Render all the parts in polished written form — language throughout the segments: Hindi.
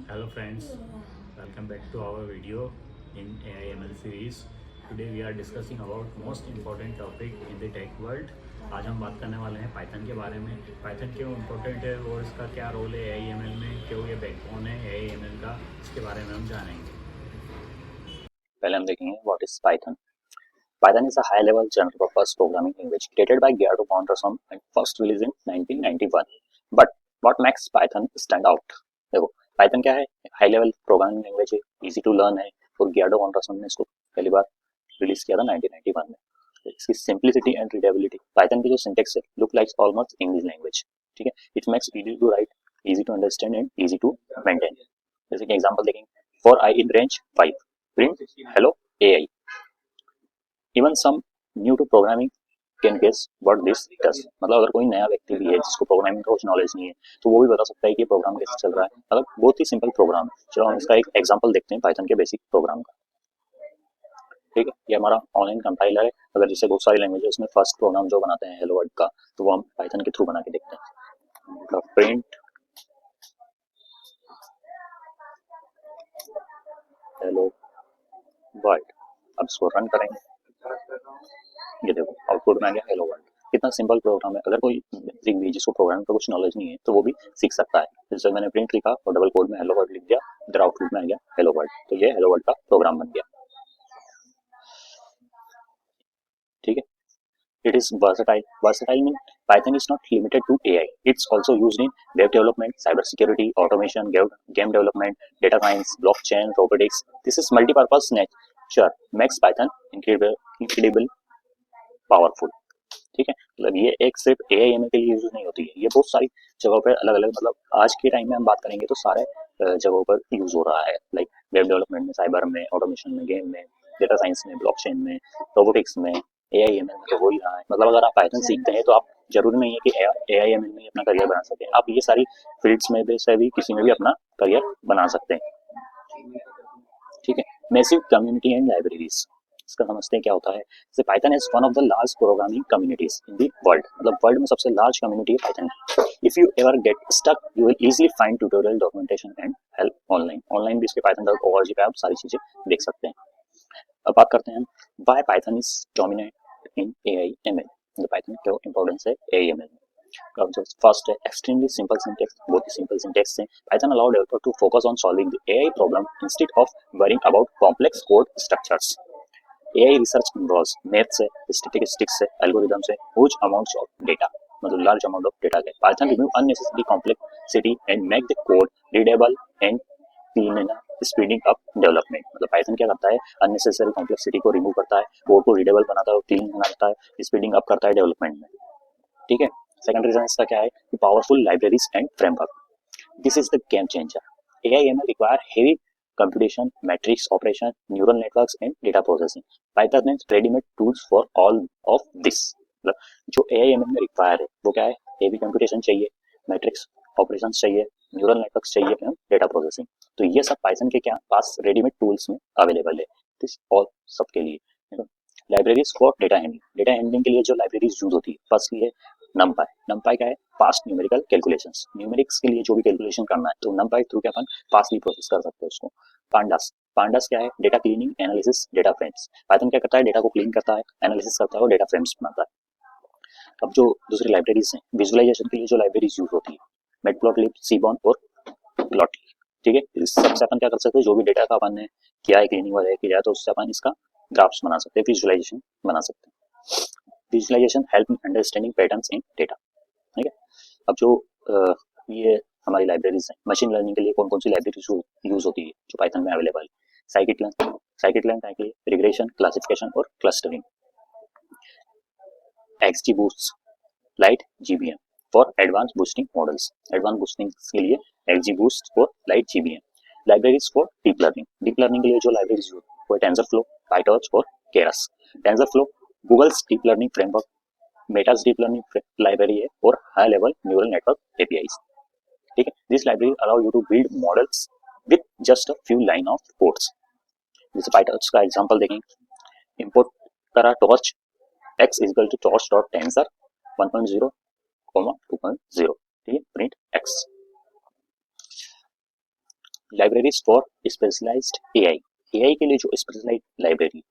Hello friends, welcome back to our video in AI/ML series. Today we are discussing about most important topic in the tech world. आज हम बात करने वाले हैं पाइथन के बारे में। पाइथन क्यों इम्पोर्टेंट है और इसका क्या रोल है AI/ML में, क्यों ये बैकबोन है AI/ML का, इसके बारे में हम जानेंगे। पहले हम देखेंगे what is Python. Python is a high-level general-purpose programming language created by Gerardo Ponderson and first released in 1991. But what makes Python stand out? देखो Python क्या है? हाई लेवल प्रोग्रामिंग लैंग्वेज है, इजी टू लर्न है और गियार्डो पॉन्डरसन ने इसको पहली बार रिलीज किया था 1991 में। इसकी सिंप्लिसिटी एंड रीडेबिलिटी, पाइथन की जो सिंटेक्स है look likes almost English language, ठीक है। It makes easy to write, easy to understand and easy to maintain. जैसे कि एग्जांपल देखेंगे, for I in range 5 print hello AI. Even some new to programming can guess what this does. मतलब अगर कोई नया व्यक्ति भी है जिसको प्रोग्रामिंग का कुछ नॉलेज नहीं है तो वो भी बता सकता है कि प्रोग्राम कैसे चल रहा है। मतलब बहुत ही सिंपल प्रोग्राम है। चलो हम इसका एक एग्जांपल देखते हैं पाइथन के बेसिक प्रोग्राम का। ठीक है, ये हमारा ऑनलाइन कंपाइलर है। अगर जैसे बहुत सारी लैंग्वेज है उसमें फर्स्ट प्रोग्राम जो बनाते हैं हेलो वर्ल्ड का, तो वो हम पाइथन के थ्रू बना के देखते हैं। मतलब प्रिंट हेलो वर्ल्ड। अब इसको रन करेंगे, ये देखो आउटपुट में आ गया हेलो वर्ल्ड। कितना सिंपल प्रोग्राम है। अगर कोई बेसिक भी जिसको प्रोग्रामिंग का कुछ नॉलेज नहीं है तो वो भी सीख सकता है। जैसे मैंने प्रिंट लिखा और डबल कोड में हेलो वर्ल्ड लिख दिया, इधर आउटपुट में आ गया हेलो वर्ल्ड, तो ये हेलो वर्ल्ड का प्रोग्राम बन गया। ठीक है, it is versatile. Versatile mean Python is not limited to AI, it's also used in web development, cyber security, automation, game development, data science, blockchain, robotics. This is multipurpose nature makes Python incredible powerful. ठीक है, मतलब ये एक सिर्फ AI/ML के लिए यूज नहीं होती है, ये बहुत सारी जगहों पर अलग अलग, मतलब आज के टाइम में हम बात करेंगे तो सारे जगहों पर यूज हो रहा है। लाइक वेब डेवलपमेंट में, साइबर में, ऑटोमेशन में, गेम में, डेटा साइंस में, ब्लॉकचेन में, रोबोटिक्स में, AI/ML में तो हो ही रहा है। मतलब अगर आप पाइथन सीखते हैं तो आप जरूरी नहीं है कि AI/ML में अपना करियर बना सकें, आप ये सारी फील्ड्स में से भी किसी में भी अपना करियर बना सकते हैं। ठीक है, मैसिव कम्युनिटी एंड लाइब्रेरीज, इसका समझते हैं क्या होता है। जैसे Python is one of the large programming communities in the world. मतलब वर्ल्ड में सबसे लार्ज कम्युनिटी है पाइथन की। If you ever get stuck you will easily find tutorial, documentation and help online. Online भी इसके python.org पे आप सारी चीजें देख सकते हैं। अब बात करते हैं why Python is dominant in AI/ML। मतलब पाइथन क्यों इंपॉर्टेंस है AI/ML में। अब जो फर्स्ट है एक्सट्रीमली सिंपल सिंटेक्स, बहुत ही सिंपल सिंटेक्स है। Python allow developer to focus on solving the AI problem instead of worrying about complex code structures. AI research involves maths है, statistics है, algorithms है, huge amounts of data, मतलब large amount of data है। Python remove unnecessary complexity and make the code readable and clean, speeding up development। मतलब Python क्या करता है, unnecessary complexity को remove करता है, कोड को readable बनाता है और clean बनाता है, speeding up करता है डेवलपमेंट में। ठीक है, सेकंड रीजन इसका क्या है कि powerful libraries and framework. This is the game changer. AI/ML require heavy computation, matrix operation, neural networks and data processing. Python has ready-made tools for all of this। मतलब जो AI/ML में रिक्वायर है वो क्या है, हेवी कंप्यूटेशन चाहिए, मैट्रिक्स ऑपरेशन चाहिए, न्यूरल नेटवर्क्स चाहिए एंड डेटा प्रोसेसिंग। तो ये सब पाइथन के क्या पास रेडीमेड टूल्स में अवेलेबल है, दिस और सबके लिए। Libraries for data handling, data handling के लिए जो लाइब्रेरीज यूज होती है, फर्स्टली है नमपाई। नमपाई क्या है, फास्ट न्यूमेरिकल कैलकुलेशंस, न्यूमेरिक्स के लिए जो भी कैलकुलेशन करना है तो नमपाई थ्रू क्या अपन फास्टली प्रोसेस कर सकते हैं उसको। पांडास, पांडास क्या है, data cleaning, analysis, data frames. Python क्या करता है, डेटा को क्लीन करता है, एनालिसिस करता है और डेटा फ्रेम्स बनाता है। अब जो दूसरी लाइब्रेरीज हैं, विजुअलाइजेशन के लिए जो लाइब्रेरीज यूज होती है, मैटप्लॉटलिब, सीबॉर्न और प्लॉटली। ठीक है, इस सबसे अपन क्या कर सकते हैं, जो भी डेटा का अपन ने किया है, क्लीनिंग वगैरह किया है, तो उससे अपन इसका ग्राफ्स बना सकते हैं, विजुअलाइजेशन बना सकते हैं। Visualisation help in understanding patterns in data. ठीक है, अब जो ये हमारी लाइब्रेरीज हैं, मशीन लर्निंग के लिए कौन कौन सी लाइब्रेरीज यूज होती है जो पाइथन में अवेलेबल है। साइकिट-लर्न, साइकिट-लर्न के लिए रिग्रेशन, क्लासिफिकेशन और clustering. XGBoost, light GBM for advance boosting models. Advance boosting के लिए XGBoost और light GBM। Libraries for deep learning, deep learning के लिए जो लाइब्रेरीज यूज वो टेंसरफ्लो, पाइटॉर्च और Keras. TensorFlow Google's deep learning framework, Meta's deep learning library है और high level neural network APIs। ठीक है, this library allow you to build models with just a few line of codes. जैसे पाइटॉर्च का एग्जांपल देखेंगे, इंपोर्ट करा torch x is equal to torch dot tensor 1.0 2.0। ठीक है, print x। Libraries for specialised AI, AI के लिए जो स्पेशलाइज्ड लाइब्रेरी,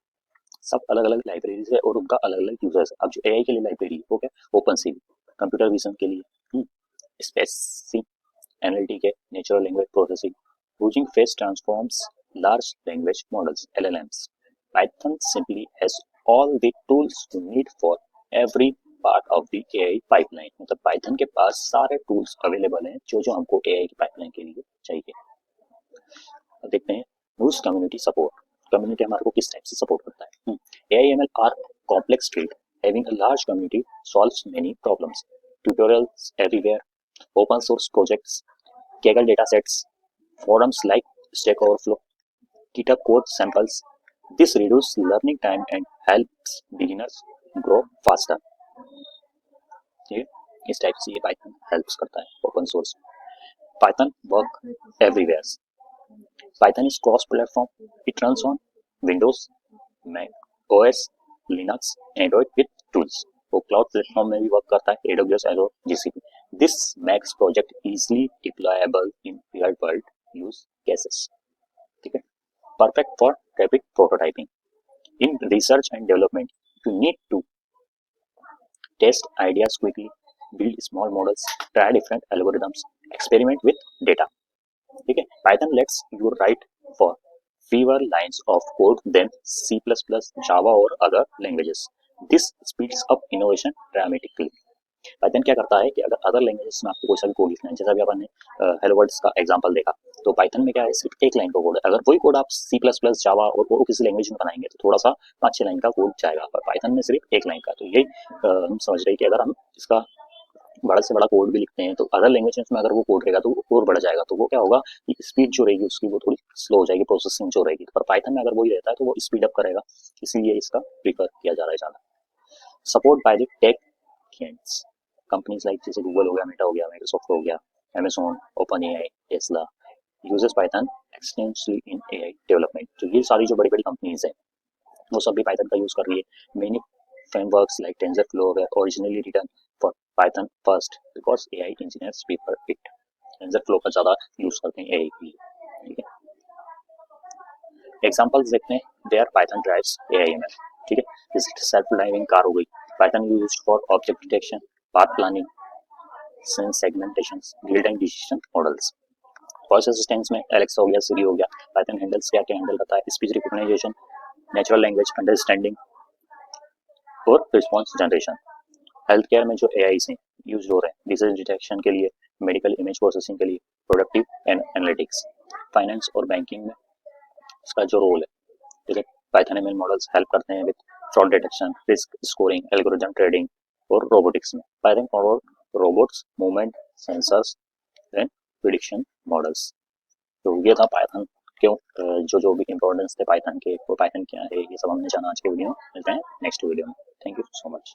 सब अलग अलग लाइब्रेरीज है और उनका अलग अलग यूजर्स है। अब जो एआई के लिए लाइब्रेरी वो क्या, ओपन सी, कंप्यूटर विजन के लिए space NLTK, natural language processing, using face transforms, large language models LLMs. Python simply has all the tools you need for every part of the AI pipeline. मतलब पाइथन के पास सारे टूल्स अवेलेबल हैं जो हमको AI की पाइपलाइन के लिए चाहिए। अब देखते हैं यूज कम्युनिटी सपोर्ट, कम्युनिटी हमारे को किस टाइप से सपोर्ट करता है। AI/ML are complex field, having a large community solves many problems. Tutorials everywhere, open source projects, Kaggle datasets, forums like Stack Overflow, GitHub code samples. This reduces learning time and helps beginners grow faster. ठीक है, इस टाइप से ये पाइथन हेल्प्स करता है open source. Python work everywhere, Python is cross platform, it runs on Windows, Mac OS, Linux, Android with tools. वो क्लाउड प्लेटफॉर्म में भी वर्क करता है, AWS, Azure, GCP. This makes project easily deployable in real world use cases. ठीक है, perfect for rapid prototyping. In research and development, you need to test ideas quickly, build small models, try different algorithms, experiment with data. ठीक है, Python lets you write for fewer lines of code than C++, Java or other languages. This speeds up innovation dramatically. Python क्या करता है कि अगर अदर लैंग्वेजेस में आपको कोई सा भी कोड लिखना है, जैसा भी अपन ने हेलो वर्ल्ड का एग्जांपल देखा, तो पाइथन में क्या है, सिर्फ एक लाइन का कोड है। अगर वही कोड आप C++, जावा और किसी लैंग्वेज में बनाएंगे तो थोड़ा सा 5-6 लाइन का कोड जाएगा, पर पाइथन में सिर्फ एक लाइन का। तो यही हम समझ रहे हैं कि अगर हम इसका बड़ा से बड़ा कोड भी लिखते हैं तो अदर लैंग्वेजेस में अगर वो कोड रहेगा तो वो और बढ़ जाएगा, तो वो क्या होगा कि स्पीड जो रहेगी उसकी वो थोड़ी स्लो हो जाएगी, प्रोसेसिंग जो रहेगी। पर पाइथन में अगर वही रहता है तो वो स्पीड अप करेगा, इसीलिए इसका प्रीफर किया जा रहा है ज़्यादा। Support by the tech giants, companies like जैसे गूगल हो गया, मेटा हो गया, माइक्रोसॉफ्ट हो गया, Amazon, OpenAI, Tesla uses Python extensively in AI development. तो ये सारी जो बड़ी बड़ी कंपनीज हैं वो सब भी पाइथन का यूज कर रही है। Many frameworks like TensorFlow were originally written for Python first because AI engineers prefer it. TensorFlow का ज़्यादा यूज करते हैं AI के लिए। ठीक है, एग्जांपल्स देखते हैं, देयर पाइथन ड्राइव्स AI/ML। ठीक है, जैसे सेल्फ ड्राइविंग कार हो गई, Python used for object detection, path planning, sense segmentation, real time decision models. Voice assistants में एलेक्सा हो गया, सिरी हो गया, पाइथन हैंडल्स क्या क्या हैंडल करता है, speech recognition, natural language understanding और रिस्पॉन्स जनरेशन। हेल्थ केयर में जो AI से यूज हो रहे हैं, डिजीज डिटेक्शन के लिए, मेडिकल इमेज प्रोसेसिंग के लिए, प्रोडक्टिव एंड एनालिटिक्स। फाइनेंस और बैंकिंग में इसका जो रोल है, ठीक है, पाइथन ML मॉडल्स हेल्प करते हैं with fraud detection, risk scoring, algorithm trading और रोबोटिक्स में Python for robots, movement sensors and prediction models. तो ये था पाइथन क्यों, जो भी इंपॉर्टेंस थे पाइथन के, वो पाइथन क्या है, ये सब हमने जाना आज के वीडियो में। मिलते हैं नेक्स्ट वीडियो में। Thank you so much.